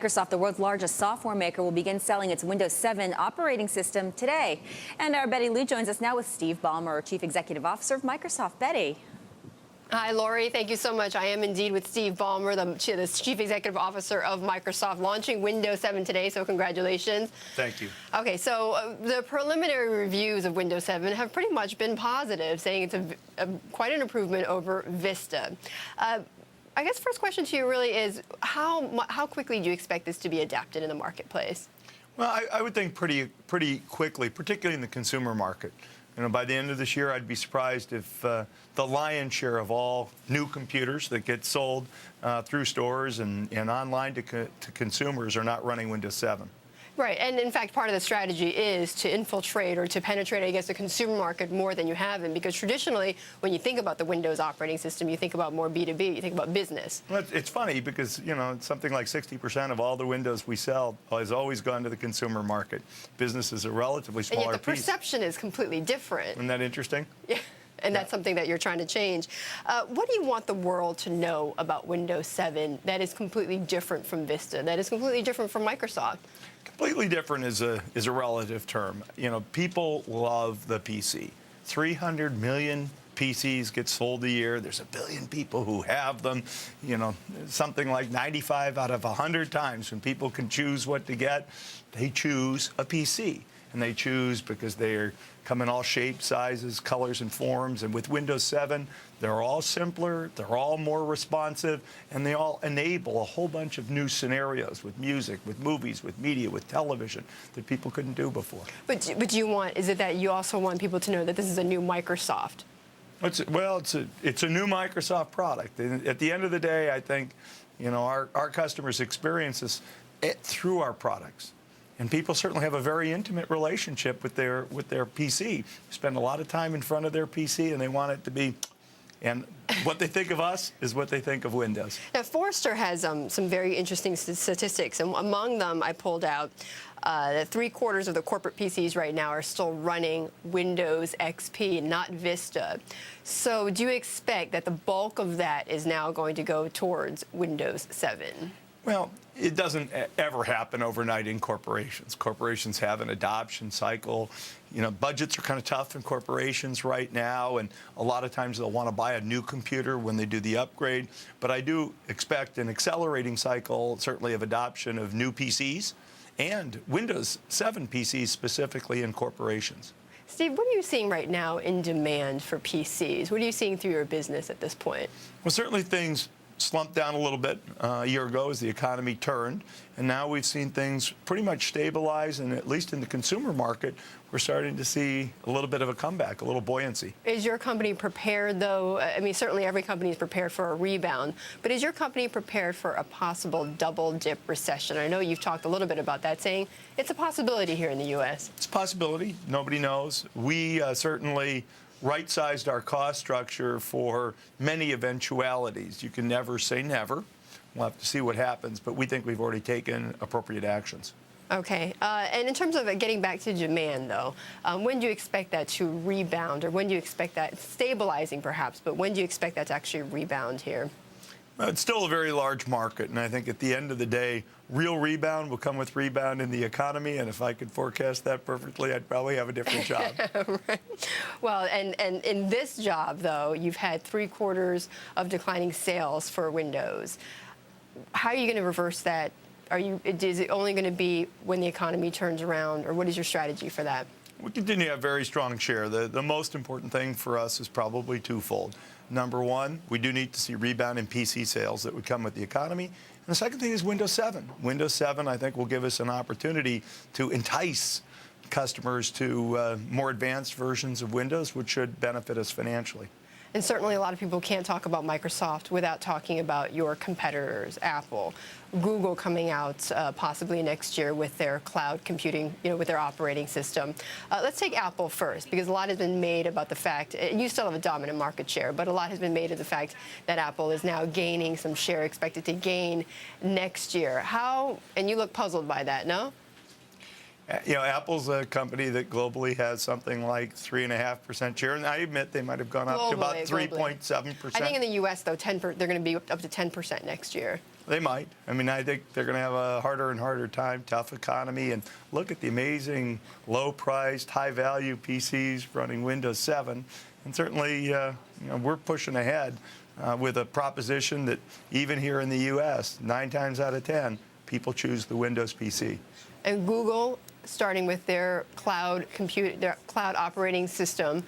Microsoft, the world's largest software maker, will begin selling its Windows 7 operating system today. And our Betty Liu joins us now with Steve Ballmer, Chief Executive Officer of Microsoft. Betty. Hi, Lori. Thank you so much. I am indeed with Steve Ballmer, the Chief Executive Officer of Microsoft, launching Windows 7 today, so congratulations. Thank you. Okay, so the preliminary reviews of Windows 7 have pretty much been positive, saying it's quite an improvement over Vista. I guess first question to you really is, how quickly do you expect this to be adapted in the marketplace? Well, I would think pretty quickly, particularly in the consumer market. You know, by the end of this year, I'd be surprised if the lion's share of all new computers that get sold through stores and online to consumers are not running Windows 7. Right, and in fact, part of the strategy is to infiltrate or to penetrate, I guess, the consumer market more than you have been, because traditionally, when you think about the Windows operating system, you think about more B2B, you think about business. Well, it's funny because, you know, something like 60% of all the Windows we sell has always gone to the consumer market. Business is a relatively smaller and yet the piece. perception is completely different. Isn't that interesting? Yeah. And that's something that you're trying to change. What do you want the world to know about Windows 7 that is completely different from Vista, that is completely different from Microsoft? Completely different is a relative term. You know, people love the PC. 300 million PCs get sold a year. There's a billion people who have them. You know, something like 95 out of 100 times when people can choose what to get, they choose a PC. And they choose because they come in all shapes, sizes, colors, and forms. And with Windows 7, they're all simpler, they're all more responsive, and they all enable a whole bunch of new scenarios with music, with movies, with media, with television that people couldn't do before. But is it that you also want people to know that this is a new Microsoft? It's a new Microsoft product. And at the end of the day, I think, you know, our customers experience this through our products. And people certainly have a very intimate relationship with their PC. Spend a lot of time in front of their PC, and they want it to be. And what they think of us is what they think of Windows. Now, Forrester has some very interesting statistics, and among them, I pulled out that 3/4 of the corporate PCs right now are still running Windows XP, not Vista. So, do you expect that the bulk of that is now going to go towards Windows 7? Well, it doesn't ever happen overnight in corporations. Corporations have an adoption cycle. You know, budgets are kind of tough in corporations right now, and a lot of times they'll want to buy a new computer when they do the upgrade. But I do expect an accelerating cycle, certainly, of adoption of new PCs and Windows 7 PCs specifically in corporations. Steve, what are you seeing right now in demand for PCs? What are you seeing through your business at this point? Well, certainly things slumped down a little bit a year ago as the economy turned, and now we've seen things pretty much stabilize, and at least in the consumer market, we're starting to see a little bit of a comeback, a little buoyancy. Is your company prepared, though? I mean, certainly every company is prepared for a rebound, but is your company prepared for a possible double-dip recession? I know you've talked a little bit about that, saying it's a possibility here in the U.S. It's a possibility. Nobody knows. We certainly right-sized our cost structure for many eventualities. You can never say never. We'll have to see what happens, but we think we've already taken appropriate actions. Okay. And in terms of getting back to demand, though, when do you expect that to rebound, or when do you expect that, stabilizing perhaps, but when do you expect that to actually rebound here? Well, it's still a very large market, and I think at the end of the day, real rebound will come with rebound in the economy, and if I could forecast that perfectly, I'd probably have a different job. Right. Well, and in this job, though, you've had 3/4 of declining sales for Windows. How are you going to reverse that? Is it only going to be when the economy turns around, or what is your strategy for that? We continue to have very strong share. The most important thing for us is probably twofold. Number one, we do need to see rebound in PC sales that would come with the economy. And the second thing is Windows 7. Windows 7, I think, will give us an opportunity to entice customers to more advanced versions of Windows, which should benefit us financially. And certainly a lot of people can't talk about Microsoft without talking about your competitors, Apple, Google coming out possibly next year with their cloud computing, with their operating system. Let's take Apple first, because a lot has been made about the fact, you still have a dominant market share, but a lot has been made of the fact that Apple is now gaining some share, expected to gain next year. How, and you look puzzled by that, no? You know, Apple's a company that globally has something like 3.5% share, and I admit they might have gone up to about 3.7%. I think in the U.S., though, they're going to be up to 10% next year. They might. I mean, I think they're going to have a harder and harder time, tough economy. And look at the amazing low-priced, high-value PCs running Windows 7. And certainly, we're pushing ahead with a proposition that even here in the U.S., 9 times out of 10, people choose the Windows PC. And Google, starting with their cloud operating system,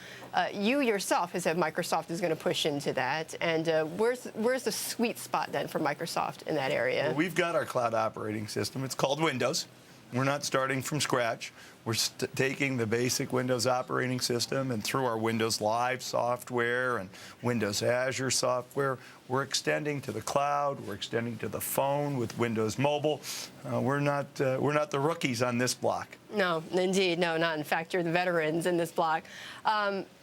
you yourself have said Microsoft is going to push into that. And where's the sweet spot then for Microsoft in that area? Well, we've got our cloud operating system. It's called Windows. We're not starting from scratch. We're taking the basic Windows operating system, and through our Windows Live software and Windows Azure software, we're extending to the cloud. We're extending to the phone with Windows Mobile. We're not the rookies on this block. No, indeed, no, not. In fact, you're the veterans in this block.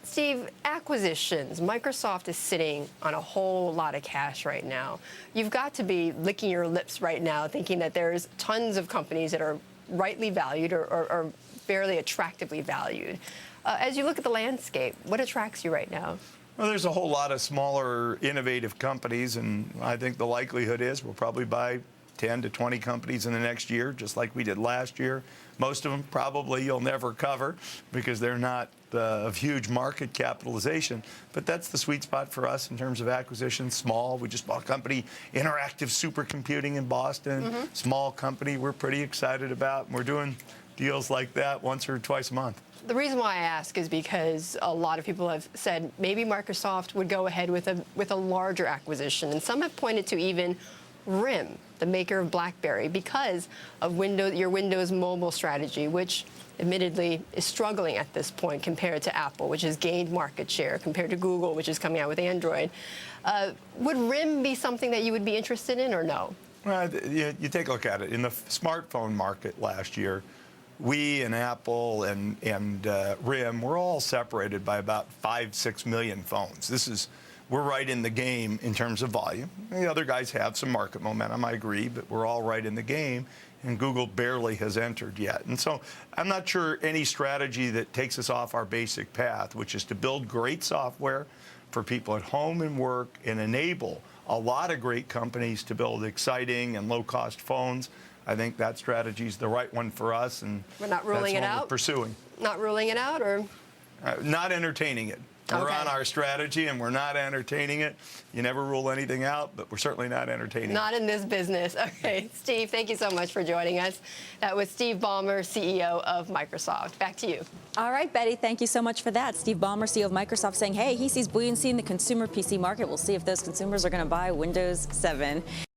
Steve, acquisitions. Microsoft is sitting on a whole lot of cash right now. You've got to be licking your lips right now, thinking that there's tons of companies that are rightly valued or fairly attractively valued. As you look at the landscape, what attracts you right now? Well, there's a whole lot of smaller, innovative companies, and I think the likelihood is we'll probably buy 10 to 20 companies in the next year, just like we did last year. Most of them probably you'll never cover because they're not of huge market capitalization. But that's the sweet spot for us in terms of acquisitions. Small. We just bought a company, Interactive Supercomputing in Boston. Small company we're pretty excited about. We're doing deals like that once or twice a month. The reason why I ask is because a lot of people have said maybe Microsoft would go ahead with a larger acquisition, and some have pointed to even RIM, the maker of BlackBerry, because of your Windows Mobile strategy, which admittedly is struggling at this point compared to Apple, which has gained market share, compared to Google, which is coming out with Android. Would RIM be something that you would be interested in, or no? Well, you take a look at it. In the smartphone market last year, we and Apple and RIM were all separated by about 5-6 million phones. We're right in the game in terms of volume. The other guys have some market momentum, I agree, but we're all right in the game, and Google barely has entered yet. And so I'm not sure any strategy that takes us off our basic path, which is to build great software for people at home and work and enable a lot of great companies to build exciting and low-cost phones. I think that strategy is the right one for us, and we're not ruling it out. We're pursuing. Not ruling it out, or not entertaining it. We're on our strategy, and we're not entertaining it. You never rule anything out, but we're certainly not entertaining it. Not in this business. Okay, Steve, thank you so much for joining us. That was Steve Ballmer, CEO of Microsoft. Back to you. All right, Betty, thank you so much for that. Steve Ballmer, CEO of Microsoft, saying, hey, he sees buoyancy in the consumer PC market. We'll see if those consumers are going to buy Windows 7.